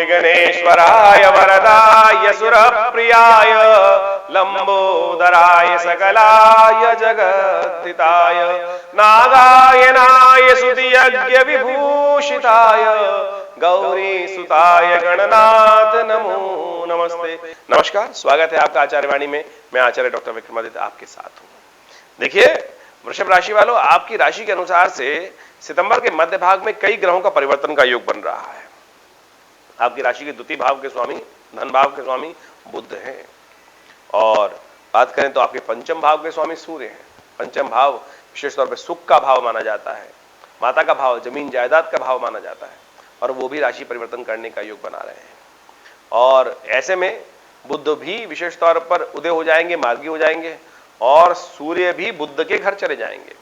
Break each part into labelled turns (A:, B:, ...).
A: विघ्नेश्वराय वरदाय सुरप्रियाय लंबोदराय सकलाय जगद्धिताय नागायनाय सुदियज्ञ विभूषिताय गौरी सुताय गणनाथ नमो नमस्ते। नमस्कार, स्वागत है आपका आचार्य वाणी में। मैं आचार्य डॉक्टर विक्रमादित्य आपके साथ हूं। देखिए वृषभ राशि वालों, आपकी राशि के अनुसार से सितंबर के मध्य भाग में कई ग्रहों का परिवर्तन का योग बन रहा है। आपकी राशि के द्वितीय भाव के स्वामी, धन भाव के स्वामी बुध हैं, और बात करें तो आपके पंचम भाव के स्वामी सूर्य हैं। पंचम भाव विशेष तौर पर सुख का भाव माना जाता है, माता का भाव, जमीन जायदाद का भाव माना जाता है, और वो भी राशि परिवर्तन करने का योग बना रहे हैं। और ऐसे में बुध भी विशेष तौर पर उदय हो जाएंगे, मार्गी हो जाएंगे, और सूर्य भी बुध के घर चले जाएंगे।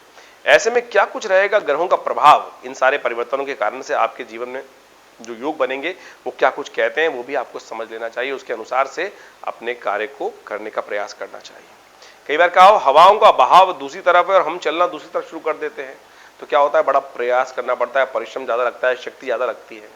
A: ऐसे में क्या कुछ रहेगा ग्रहों का प्रभाव, इन सारे परिवर्तनों के कारण से आपके जीवन में जो योग बनेंगे वो क्या कुछ कहते हैं, वो भी आपको समझ लेना चाहिए। उसके अनुसार से अपने कार्य को करने का प्रयास करना चाहिए। कई बार क्या हो, हवाओं का बहाव दूसरी तरफ है और हम चलना दूसरी तरफ शुरू कर देते हैं, तो क्या होता है, बड़ा प्रयास करना पड़ता है, परिश्रम ज्यादा लगता है, शक्ति ज्यादा लगती है।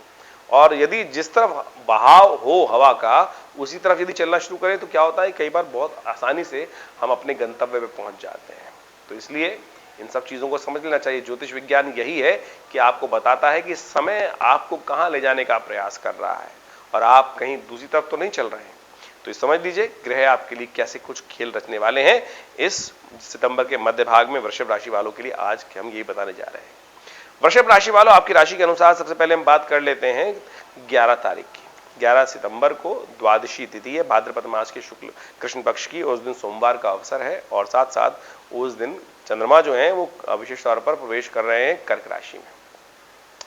A: और यदि जिस तरफ बहाव हो हवा का, उसी तरफ यदि चलना शुरू करें तो क्या होता है, कई बार बहुत आसानी से हम अपने गंतव्य पे पहुंच जाते हैं। तो इसलिए इन सब चीजों को समझ लेना चाहिए। ज्योतिष विज्ञान यही है कि आपको बताता है कि समय आपको कहां ले जाने का प्रयास कर रहा है और आप कहीं दूसरी तरफ तो नहीं चल रहे हैं। तो इस समझ लीजिए ग्रह आपके लिए कैसे कुछ खेल रचने वाले हैं इस सितंबर के मध्य भाग में वृषभ राशि वालों के लिए। आज हम यही बताने जा रहे हैं। वृषभ राशि वालों, आपकी राशि के अनुसार सबसे पहले हम बात कर लेते हैं 11 तारीख की। 11 सितंबर को द्वादशी तिथि है, भाद्रपद मास के शुक्ल कृष्ण पक्ष की। उस दिन सोमवार का अवसर है, और साथ साथ उस दिन चंद्रमा जो है वो विशेष तौर पर प्रवेश कर रहे हैं कर्क राशि में,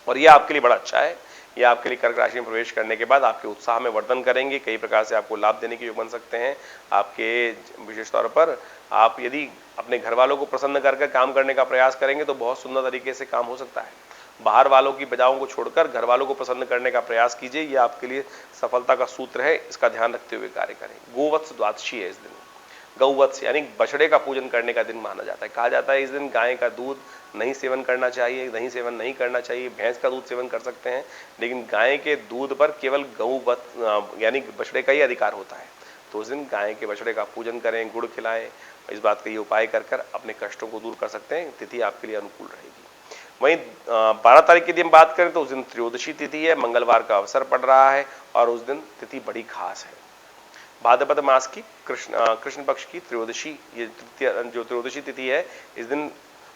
A: और ये आपके लिए बड़ा अच्छा है। ये आपके लिए कर्क राशि में प्रवेश करने के बाद आपके उत्साह में वर्धन करेंगे, कई प्रकार से आपको लाभ देने के योग बन सकते हैं। आपके विशेष तौर पर आप यदि अपने घर वालों को प्रसन्न करके काम करने का प्रयास करेंगे तो बहुत सुंदर तरीके से काम हो सकता है। बाहर वालों की बजाओं को छोड़कर घर वालों को प्रसन्न करने का प्रयास कीजिए, ये आपके लिए सफलता का सूत्र है। इसका ध्यान रखते हुए कार्य करें। गोवत्स द्वादशी है इस दिन। गौवत्स यानी बछड़े का पूजन करने का दिन माना जाता है। कहा जाता है इस दिन गाय का दूध नहीं सेवन करना चाहिए, दही सेवन नहीं करना चाहिए। भैंस का दूध सेवन कर सकते हैं, लेकिन गाय के दूध पर केवल गौवत्स यानी बछड़े का ही अधिकार होता है। तो उस दिन गाय के बछड़े का पूजन करें, गुड़ खिलाएं। इस बात का ये उपाय कर कर अपने कष्टों को दूर कर सकते हैं। तिथि आपके लिए अनुकूल रहेगी। वहीं 12 तारीख की दिन बात करें तो उस दिन त्रयोदशी तिथि है, मंगलवार का अवसर पड़ रहा है, और उस दिन तिथि बड़ी खास है। भाद्रपद मास की कृष्ण पक्ष की त्रयोदशी, ये जो त्रयोदशी तिथि है, इस दिन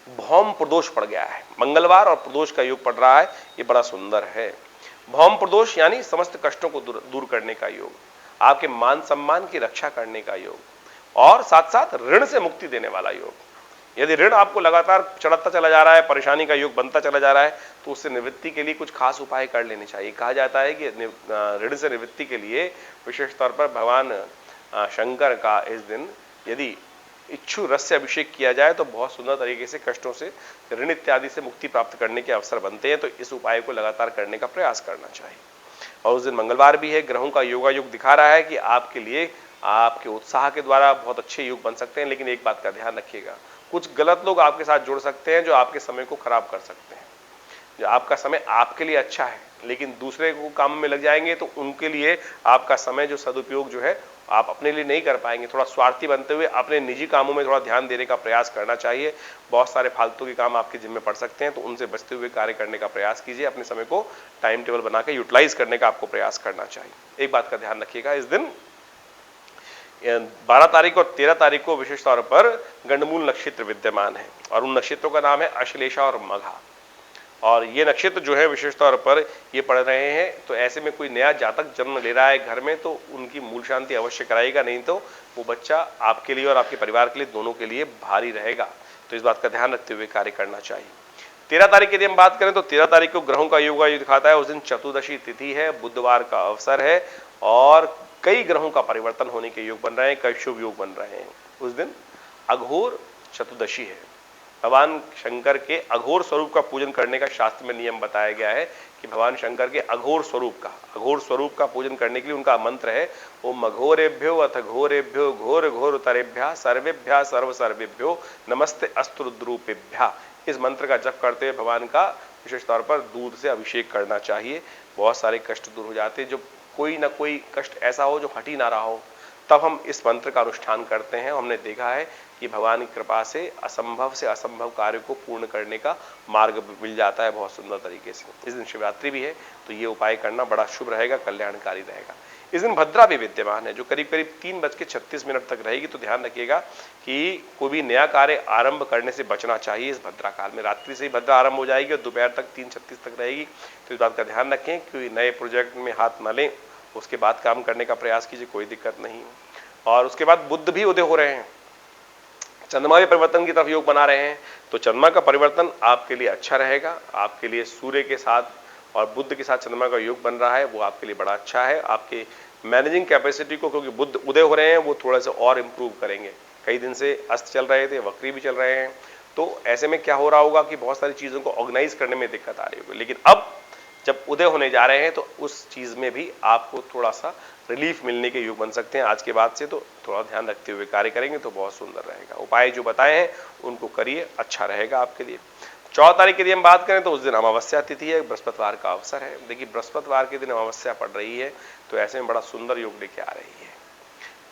A: भौम प्रदोष पड़ गया है। मंगलवार और प्रदोष का योग पड़ रहा है, ये बड़ा सुंदर है। भौम प्रदोष यानी समस्त कष्टों को दूर करने का योग, आपके मान सम्मान की रक्षा करने का योग, और साथ साथ ऋण से मुक्ति देने वाला योग। यदि ऋण आपको लगातार चढ़ता चला जा रहा है, परेशानी का योग बनता चला जा रहा है, तो उससे निवृत्ति के लिए कुछ खास उपाय कर लेने चाहिए। कहा जाता है कि ऋण से निवृत्ति के लिए विशेष तौर पर भगवान शंकर का इस दिन यदि इच्छु रस से अभिषेक किया जाए तो बहुत सुंदर तरीके से कष्टों से, ऋण इत्यादि से मुक्ति प्राप्त करने के अवसर बनते हैं। तो इस उपाय को लगातार करने का प्रयास करना चाहिए। और उस दिन मंगलवार भी है। ग्रहों का योगा योग दिखा रहा है कि आपके लिए आपके उत्साह के द्वारा बहुत अच्छे योग बन सकते हैं। लेकिन एक बात का ध्यान रखिएगा, कुछ गलत लोग आपके साथ जुड़ सकते हैं जो आपके समय को खराब कर सकते हैं। जो आपका समय आपके लिए अच्छा है, लेकिन दूसरे को काम में लग जाएंगे तो उनके लिए आपका समय जो सदुपयोग जो है आप अपने लिए नहीं कर पाएंगे। थोड़ा स्वार्थी बनते हुए अपने निजी कामों में थोड़ा ध्यान देने का प्रयास करना चाहिए। बहुत सारे फालतू के काम आपके जिम्मे पड़ सकते हैं, तो उनसे बचते हुए कार्य करने का प्रयास कीजिए। अपने समय को टाइम टेबल बना के यूटिलाइज करने का आपको प्रयास करना चाहिए। एक बात का ध्यान रखिएगा, इस दिन 12 तारीख और 13 तारीख को विशेष तौर पर गंडमूल नक्षत्र विद्यमान है, और उन नक्षत्रों का नाम है अश्लेषा और मघा। और ये नक्षत्र जो है विशेष तौर पर ये पढ़ रहे हैं, तो ऐसे में कोई नया जातक जन्म ले रहा है घर में, तो उनकी मूल शांति अवश्य कराएगा, नहीं तो वो बच्चा आपके लिए और आपके परिवार के लिए दोनों के लिए भारी रहेगा। तो इस बात का ध्यान रखते हुए कार्य करना चाहिए। 13 तारीख की यदि हम बात करें तो 13 तारीख को ग्रहों का योग दिखाता है। उस दिन चतुर्दशी तिथि है, बुधवार का अवसर है, और कई ग्रहों का परिवर्तन होने के योग बन रहे हैं, कई शुभ योग बन रहे हैं। उस दिन अघोर चतुर्दशी है। भगवान शंकर के अघोर स्वरूप का पूजन करने का शास्त्र में नियम बताया गया है कि भगवान शंकर के अघोर स्वरूप का पूजन करने के लिए उनका मंत्र है ओम अघोरेभ्यो अथ घोरेभ्यो घोर घोर तरेभ्या सर्वेभ्या सर्व सर्वेभ्यो नमस्ते अस्त्रुद्रूपेभ्या। इस मंत्र का जप करते हुए भगवान का विशेष तौर पर दूध से अभिषेक करना चाहिए। बहुत सारे कष्ट दूर हो जाते हैं। जो कोई ना कोई कष्ट ऐसा हो जो हट ही ना रहा हो, तब हम इस मंत्र का अनुष्ठान करते हैं। हमने देखा है कि भगवान की कृपा से असंभव कार्य को पूर्ण करने का मार्ग मिल जाता है बहुत सुंदर तरीके से। इस दिन शिवरात्रि भी है, तो ये उपाय करना बड़ा शुभ रहेगा, कल्याणकारी रहेगा। इस दिन भद्रा भी विद्यमान है, जो करीब करीब 3:36 तक रहेगी। तो ध्यान रखिएगा कि कोई भी नया कार्य आरंभ करने से बचना चाहिए इस भद्रा काल में। रात्रि से ही भद्रा आरंभ हो जाएगी और दोपहर तक 3:36 तक रहेगी। तो इस बात का ध्यान रखें कि नए प्रोजेक्ट में हाथ न लें, उसके बाद काम करने का प्रयास कीजिए, कोई दिक्कत नहीं। और उसके बाद बुध भी उदय हो रहे हैं, चंद्रमा भी परिवर्तन की तरफ योग बना रहे हैं। तो चंद्रमा का परिवर्तन आपके लिए अच्छा रहेगा। आपके लिए सूर्य के साथ और बुध के साथ चंद्रमा का योग बन रहा है, वो आपके लिए बड़ा अच्छा है। आपके मैनेजिंग कैपेसिटी को, क्योंकि बुध उदय हो रहे हैं, वो थोड़ा सा और इंप्रूव करेंगे। कई दिन से अस्त चल रहे थे, वक्री भी चल रहे हैं। तो ऐसे में क्या हो रहा होगा कि बहुत सारी चीजों को ऑर्गेनाइज करने में दिक्कत आ रही होगी। लेकिन अब जब उदय होने जा रहे हैं तो उस चीज में भी आपको थोड़ा सा रिलीफ मिलने के योग बन सकते हैं आज के बाद से। तो थोड़ा ध्यान रखते हुए कार्य करेंगे तो बहुत सुंदर रहेगा। उपाय जो बताए हैं उनको करिए, अच्छा रहेगा आपके लिए। 14 तारीख के दिन हम बात करें तो उस दिन अमावस्या तिथि है, बृहस्पतिवार का अवसर है। देखिए बृहस्पतिवार के दिन अमावस्या पड़ रही है, तो ऐसे में बड़ा सुंदर योग लेके आ रही है।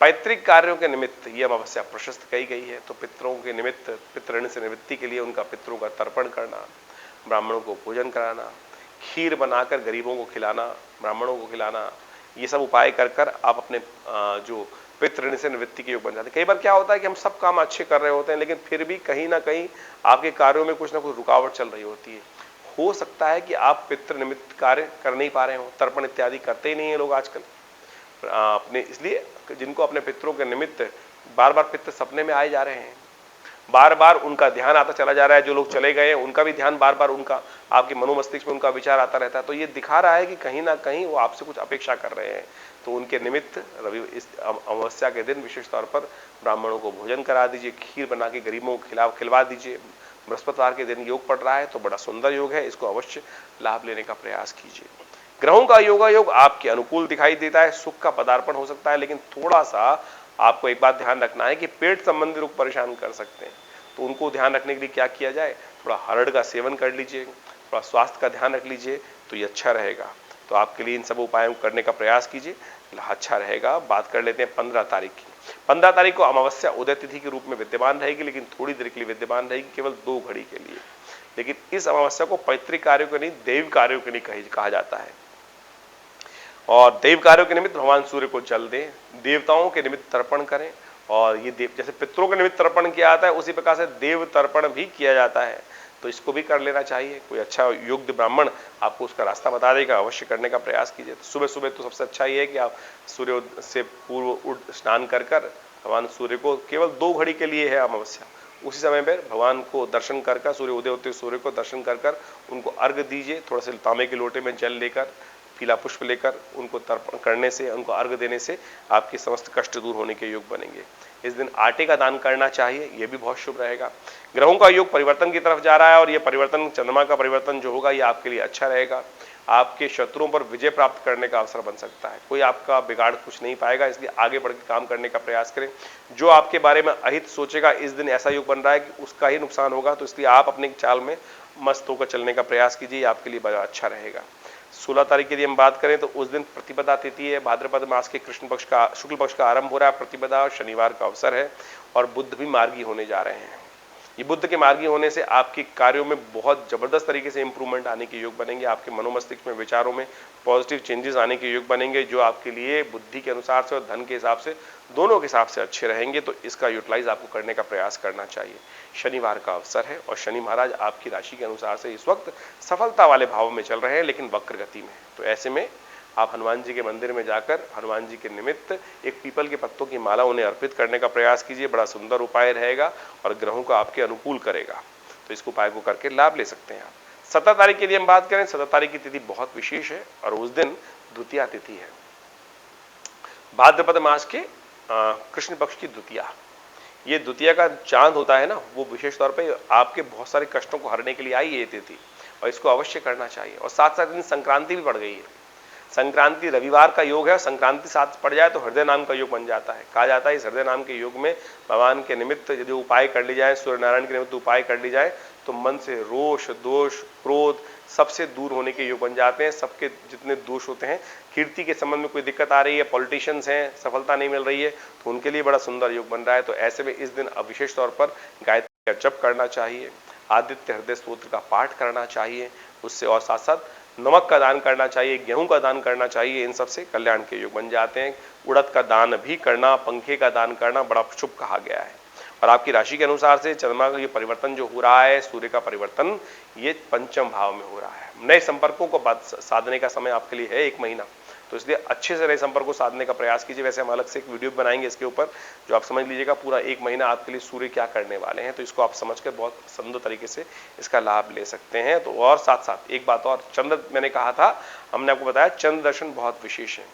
A: पैतृक कार्यों के निमित्त ये अमावस्या प्रशस्त कही गई है। तो पितरों के निमित्त, पितृण से निवृत्ति के लिए उनका पितरों का तर्पण करना, ब्राह्मणों को भोजन कराना, खीर बनाकर गरीबों को खिलाना, ब्राह्मणों को खिलाना, ये सब उपाय कर कर आप अपने जो पितृण से निवृत्ति के योग बन जाते हैं। कई बार क्या होता है कि हम सब काम अच्छे कर रहे होते हैं, लेकिन फिर भी कहीं ना कहीं आपके कार्यों में कुछ ना कुछ रुकावट चल रही होती है। हो सकता है कि आप पितृ निमित्त कार्य कर नहीं पा रहे हो, तर्पण इत्यादि करते ही नहीं है लोग आजकल अपने, इसलिए जिनको अपने पितरों के निमित्त बार बार पितृ सपने में आए जा रहे हैं, बार बार उनका ध्यान आता चला जा रहा है। जो लोग चले गए हैं उनका भी ध्यान बार बार उनका आपके मनोमस्तिष्क में उनका विचार आता रहता है। तो ये दिखा रहा है कि कहीं ना कहीं वो आपसे कुछ अपेक्षा कर रहे हैं। तो उनके निमित्त इस अमावस्या के दिन विशेष तौर पर ब्राह्मणों को भोजन करा दीजिए, खीर बना के गरीबों को खिलवा दीजिए। बृहस्पतिवार के दिन योग पड़ रहा है तो बड़ा सुंदर योग है, इसको अवश्य लाभ लेने का प्रयास कीजिए। ग्रहों का योग आपके अनुकूल दिखाई देता है, सुख का पदार्पण हो सकता है, लेकिन थोड़ा सा आपको एक बात ध्यान रखना है कि पेट संबंधी रोग परेशान कर सकते हैं। तो उनको ध्यान रखने के लिए क्या किया जाए, थोड़ा हरड़ का सेवन कर लीजिए, थोड़ा स्वास्थ्य का ध्यान रख लीजिए, तो ये अच्छा रहेगा। तो आपके लिए इन सब उपायों करने का प्रयास कीजिए, अच्छा रहेगा। बात कर लेते हैं 15 तारीख की। 15 तारीख को अमावस्या उदय तिथि के रूप में विद्यमान रहेगी, लेकिन थोड़ी देर के लिए विद्यमान रहेगी, केवल 2 घड़ी के लिए। लेकिन इस अमावस्या को पैतृक कार्यों के नहीं, दैव कार्यों के लिए कहा जाता है। और देव कार्यों के निमित्त भगवान सूर्य को जल दें, देवताओं के निमित्त तर्पण करें। और ये देव जैसे पितरों के निमित्त तर्पण किया जाता है, उसी प्रकार से देव तर्पण भी किया जाता है। तो इसको भी कर लेना चाहिए। कोई अच्छा योग्य ब्राह्मण आपको उसका रास्ता बता देगा, अवश्य करने का प्रयास कीजिए। तो सुबह सुबह तो सबसे अच्छा ये है कि आप सूर्य से पूर्व उठ स्नान कर भगवान सूर्य को, केवल 2 घड़ी के लिए है अमावस्या, उसी समय पर भगवान को दर्शन कर सूर्य उदय होते सूर्य को दर्शन कर उनको अर्घ दीजिए। थोड़ा से तांबे के लोटे में जल लेकर, पीला पुष्प लेकर उनको तर्पण करने से, उनको अर्घ देने से आपके समस्त कष्ट दूर होने के योग बनेंगे। इस दिन आटे का दान करना चाहिए, यह भी बहुत शुभ रहेगा। ग्रहों का योग परिवर्तन की तरफ जा रहा है और यह परिवर्तन, चंद्रमा का परिवर्तन जो होगा, यह आपके लिए अच्छा रहेगा। आपके शत्रुओं पर विजय प्राप्त करने का अवसर बन सकता है। कोई आपका बिगाड़ कुछ नहीं पाएगा, इसलिए आगे बढ़ के काम करने का प्रयास करें। जो आपके बारे में अहित सोचेगा, इस दिन ऐसा योग बन रहा है कि उसका ही नुकसान होगा। तो इसलिए आप अपने चाल में मस्त होकर चलने का प्रयास कीजिए, आपके लिए बड़ा अच्छा रहेगा। 16 तारीख के लिए हम बात करें तो उस दिन प्रतिपदा तिथि है। भाद्रपद मास के कृष्ण पक्ष का, शुक्ल पक्ष का आरंभ हो रहा है। प्रतिपदा और शनिवार का अवसर है और बुध भी मार्गी होने जा रहे हैं। ये बुध के मार्गी होने से आपके कार्यों में बहुत जबरदस्त तरीके से इंप्रूवमेंट आने के योग बनेंगे। आपके मनोमस्तिष्क में, विचारों में पॉजिटिव चेंजेस आने के योग बनेंगे, जो आपके लिए बुद्धि के अनुसार से और धन के हिसाब से, दोनों के हिसाब से अच्छे रहेंगे। तो इसका यूटिलाइज आपको करने का प्रयास करना चाहिए। शनिवार का अवसर है और शनि महाराज आपकी राशि के अनुसार से इस वक्त सफलता वाले भाव में चल रहे हैं, लेकिन वक्र गति में। तो ऐसे में आप हनुमान जी के मंदिर में जाकर हनुमान जी के निमित्त एक पीपल के पत्तों की माला उन्हें अर्पित करने का प्रयास कीजिए। बड़ा सुंदर उपाय रहेगा और ग्रहों को आपके अनुकूल करेगा। तो इस उपाय को करके लाभ ले सकते हैं आप। 17 तारीख के लिए हम बात करें, 17 तारीख की तिथि बहुत विशेष है और उस दिन द्वितीया तिथि है। भाद्रपद मास के कृष्ण पक्ष की द्वितीया, ये द्वितीया का चांद होता है ना, वो विशेष तौर पे आपके बहुत सारे कष्टों को हरने के लिए आई है ये तिथि, और इसको अवश्य करना चाहिए। और साथ साथ दिन संक्रांति भी पड़ गई है। संक्रांति रविवार का योग है, संक्रांति साथ पड़ जाए तो हृदय नाम का योग बन जाता है। कहा जाता है इस हृदय नाम के योग में भगवान के निमित्त यदि उपाय कर ली जाए, सूर्य नारायण के निमित्त उपाय कर ली जाए तो मन से रोष, दोष, क्रोध सबसे दूर होने के योग बन जाते हैं। सबके जितने दोष होते हैं, कीर्ति के संबंध में कोई दिक्कत आ रही है, पॉलिटिशियंस हैं, सफलता नहीं मिल रही है, तो उनके लिए बड़ा सुंदर योग बन रहा है। तो ऐसे में इस दिन विशेष तौर पर गायत्री का जप करना चाहिए, आदित्य हृदय स्तोत्र का पाठ करना चाहिए, उससे और साथ साथ नमक का दान करना चाहिए, गेहूं का दान करना चाहिए। इन सबसे कल्याण के योग बन जाते हैं। उड़द का दान भी करना, पंखे का दान करना बड़ा शुभ कहा गया है। और आपकी राशि के अनुसार से चंद्रमा का ये परिवर्तन जो हो रहा है, सूर्य का परिवर्तन, ये पंचम भाव में हो रहा है। नए संपर्कों को साधने का समय आपके लिए है 1 महीना, तो इसलिए अच्छे से नए संपर्क को साधने का प्रयास कीजिए। वैसे हम अलग से एक वीडियो बनाएंगे इसके ऊपर, जो आप समझ लीजिएगा पूरा 1 महीना आपके लिए सूर्य क्या करने वाले हैं, तो इसको आप समझकर बहुत सुंदर तरीके से इसका लाभ ले सकते हैं। तो और साथ साथ एक बात और, चंद्र मैंने कहा था, हमने आपको बताया चंद्र दर्शन बहुत विशेष है।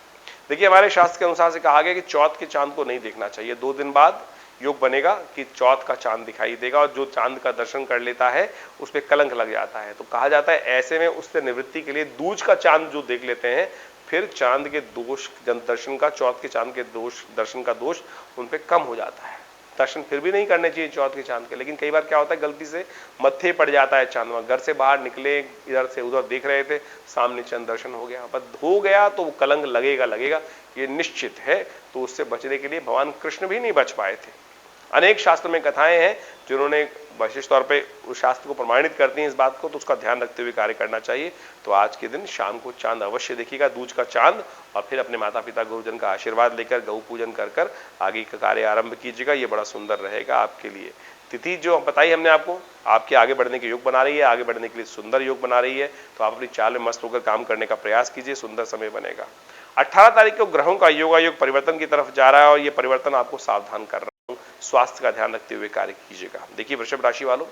A: देखिए हमारे शास्त्र के अनुसार से कहा गया कि चौथ के चांद को नहीं देखना चाहिए। 2 दिन बाद योग बनेगा कि चौथ का चांद दिखाई देगा, और जो चांद का दर्शन कर लेता है उस पर कलंक लग जाता है। तो कहा जाता है ऐसे में उससे निवृत्ति के लिए दूज का चांद जो देख लेते हैं, फिर चांद के दोष दर्शन का, चौथ के चांद के दोष दर्शन का दोष उन पे कम हो जाता है। दर्शन फिर भी नहीं करने चाहिए चौथ के चांद के, लेकिन कई बार क्या होता है गलती से मत्थे पड़ जाता है चांद, घर से बाहर निकले, इधर से उधर देख रहे थे, सामने चंद दर्शन हो गया, बस हो गया तो वो कलंक लगेगा, ये निश्चित है। तो उससे बचने के लिए भगवान कृष्ण भी नहीं बच पाए थे। अनेक शास्त्र में कथाएं हैं जिन्होंने विशेष तौर पे उस शास्त्र को प्रमाणित करती हैं इस बात को, तो उसका ध्यान रखते हुए कार्य करना चाहिए। तो आज के दिन शाम को चांद अवश्य देखिएगा, दूज का चांद, और फिर अपने माता पिता गुरुजन का आशीर्वाद लेकर गौ पूजन कर आगे का कार्य आरंभ कीजिएगा। ये बड़ा सुंदर रहेगा आपके लिए। तिथि जो बताई हमने आपको, आपके आगे बढ़ने के योग बना रही है, आगे बढ़ने के लिए सुंदर योग बना रही है। तो आप अपनी चाल में मस्त होकर काम करने का प्रयास कीजिए, सुंदर समय बनेगा। 18 तारीख को ग्रहों का योगायोग परिवर्तन की तरफ जा रहा है, और ये परिवर्तन आपको सावधान कर रहा है। स्वास्थ्य का ध्यान रखते हुए कार्य कीजिएगा। देखिए वृषभ राशि वालों,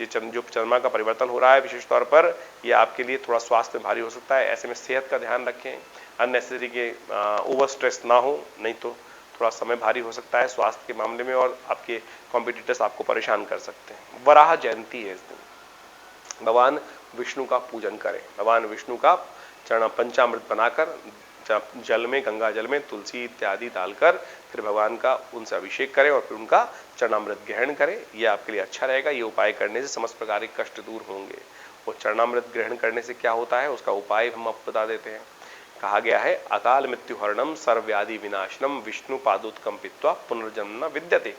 A: ये जो चंद्रमा का परिवर्तन हो रहा है विशेष तौर पर, ये आपके लिए थोड़ा स्वास्थ्य में भारी हो सकता है। ऐसे में सेहत का ध्यान रखें, अननेसेसरी के ओवर स्ट्रेस ना हो, नहीं तो थोड़ा समय भारी हो सकता है स्वास्थ्य के मामले में, और आपके कॉम्पिटिटर्स आपको परेशान कर सकते हैं। वराह जयंती है इस दिन, भगवान विष्णु का पूजन करें। भगवान विष्णु का चरण पंचामृत बनाकर जल में, गंगा जल में तुलसी इत्यादि डालकर फिर भगवान का उनसे अभिषेक करें, और फिर उनका चरणामृत ग्रहण करें। यह आपके लिए अच्छा रहेगा। ये उपाय करने से समस्त प्रकार के कष्ट दूर होंगे। और चरणामृत ग्रहण करने से क्या होता है, उसका उपाय हम आपको बता देते हैं। कहा गया है अकाल मृत्यु हरणम सर्वव्याधि विनाशनम विष्णु पादोत्कम पित्वा पुनर्जन्म न विद्यते।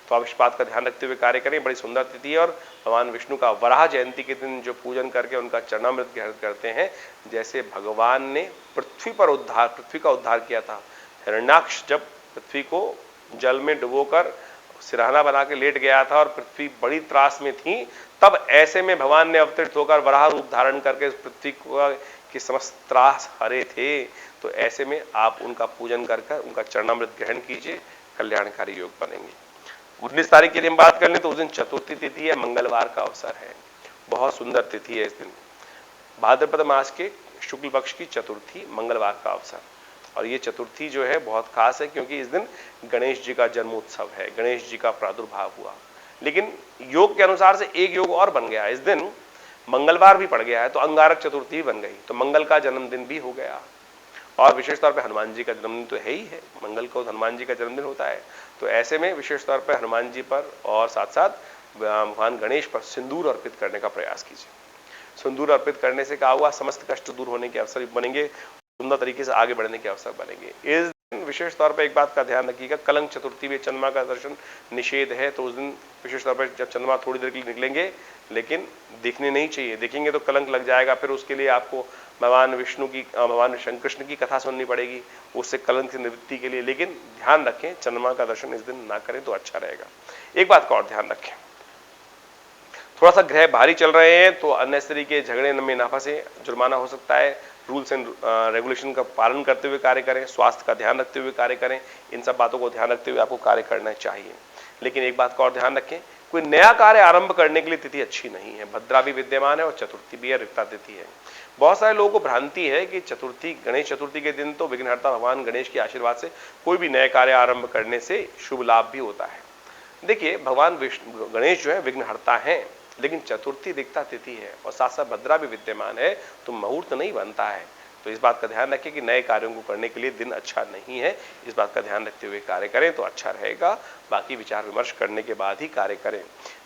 A: तो आप इस बात का ध्यान रखते हुए कार्य करें। बड़ी सुंदर तिथि है, और भगवान विष्णु का वराह जयंती के दिन जो पूजन करके उनका चरणामृत ग्रहण करते हैं, जैसे भगवान ने पृथ्वी का उद्धार किया था। हिरण्याक्ष जब पृथ्वी को जल में डुबोकर सिरहाना बना के लेट गया था और पृथ्वी बड़ी त्रास में थी, तब ऐसे में भगवान ने अवतरित होकर वराह रूप धारण करके पृथ्वी की समस्त त्रास हरे थे। तो ऐसे में आप उनका पूजन कर उनका चरणामृत ग्रहण कीजिए, कल्याणकारी योग बनेंगे। 19 तारीख के लिए हम बात कर लें तो उस दिन चतुर्थी तिथि है, मंगलवार का अवसर है। बहुत सुंदर तिथि है इस दिन, भाद्रपद मास के शुक्ल पक्ष की चतुर्थी, मंगलवार का अवसर। और ये चतुर्थी जो है बहुत खास है, क्योंकि इस दिन गणेश जी का जन्मोत्सव है, गणेश जी का प्रादुर्भाव हुआ। लेकिन योग के अनुसार से एक योग और बन गया, इस दिन मंगलवार भी पड़ गया है, तो अंगारक चतुर्थी बन गई, तो मंगल का जन्मदिन भी हो गया। और विशेष तौर पे हनुमान जी का जन्मदिन तो है ही है, मंगल को हनुमान जी का जन्मदिन होता है। तो ऐसे में विशेष तौर पे हनुमान जी पर और साथ साथ भगवान गणेश पर सिंदूर अर्पित करने का प्रयास कीजिए। सिंदूर अर्पित करने से क्या हुआ, समस्त कष्ट दूर होने के अवसर बनेंगे, सुंदर तरीके से आगे बढ़ने के अवसर बनेंगे। इस दिन विशेष तौर पर एक बात का ध्यान रखिएगा, कलंक चतुर्थी में चंद्रमा का दर्शन निषेध है। तो उस दिन विशेष तौर पर जब चंद्रमा थोड़ी देर के लिए निकलेंगे, लेकिन दिखने नहीं चाहिए, देखेंगे तो कलंक लग जाएगा। फिर उसके लिए आपको भगवान विष्णु की, भगवान शंकर कृष्ण की कथा सुननी पड़ेगी उससे कलंक से निवृत्ति के लिए। लेकिन ध्यान रखें चंद्रमा का दर्शन इस दिन ना करें तो अच्छा रहेगा। एक बात का और ध्यान रखें, थोड़ा सा ग्रह भारी चल रहे हैं तो अननेसेसरी के झगड़े में ना फंसे, जुर्माना हो सकता है। रूल्स एंड रेगुलेशन का पालन करते हुए कार्य करें, स्वास्थ्य का ध्यान रखते हुए कार्य करें। इन सब बातों को ध्यान रखते हुए आपको कार्य करना चाहिए। लेकिन एक बात का और ध्यान रखें, कोई नया कार्य आरंभ करने के लिए तिथि अच्छी नहीं है। भद्रा भी विद्यमान है और चतुर्थी भी है, रिक्ता तिथि है। बहुत सारे लोगों को भ्रांति है कि चतुर्थी, गणेश चतुर्थी के दिन तो विघ्नहर्ता भगवान गणेश के आशीर्वाद से कोई भी नए कार्य आरंभ करने से शुभ लाभ भी होता है। देखिए भगवान विष्णु गणेश जो है विघ्नहर्ता है, लेकिन चतुर्थी रिक्ता तिथि है और साथ साथ भद्रा भी विद्यमान है, तो मुहूर्त नहीं बनता है। तो इस बात का ध्यान रखें कि नए कार्यों को करने के लिए दिन अच्छा नहीं है। इस बात का ध्यान रखते हुए कार्य करें तो अच्छा रहेगा। बाकी विचार विमर्श करने के बाद ही कार्य करें।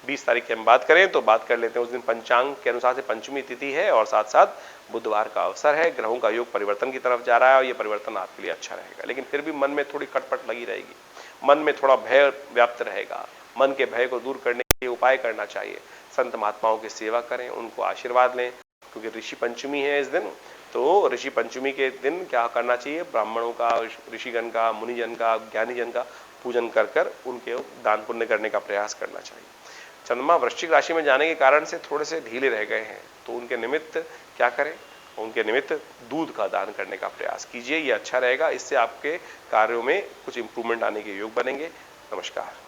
A: 20 तारीख की हम बात करें तो बात कर लेते हैं, उस दिन पंचांग के अनुसार से पंचमी तिथि है और साथ साथ बुधवार का अवसर है। ग्रहों का योग परिवर्तन की तरफ जा रहा है और ये परिवर्तन आपके लिए अच्छा रहेगा, लेकिन फिर भी मन में थोड़ी खटपट लगी रहेगी, मन में थोड़ा भय व्याप्त रहेगा। मन के भय को दूर करने के लिए उपाय करना चाहिए। संत महात्माओं की सेवा करें, उनको आशीर्वाद लें, क्योंकि ऋषि पंचमी है इस दिन। तो ऋषि पंचमी के दिन क्या करना चाहिए, ब्राह्मणों का, ऋषिगण का, मुनिजन का, ज्ञानीजन का पूजन कर कर उनके दान पुण्य करने का प्रयास करना चाहिए। चंद्रमा वृश्चिक राशि में जाने के कारण से थोड़े से ढीले रह गए हैं, तो उनके निमित्त क्या करें, उनके निमित्त दूध का दान करने का प्रयास कीजिए, ये अच्छा रहेगा। इससे आपके कार्यों में कुछ इंप्रूवमेंट आने के योग बनेंगे। नमस्कार।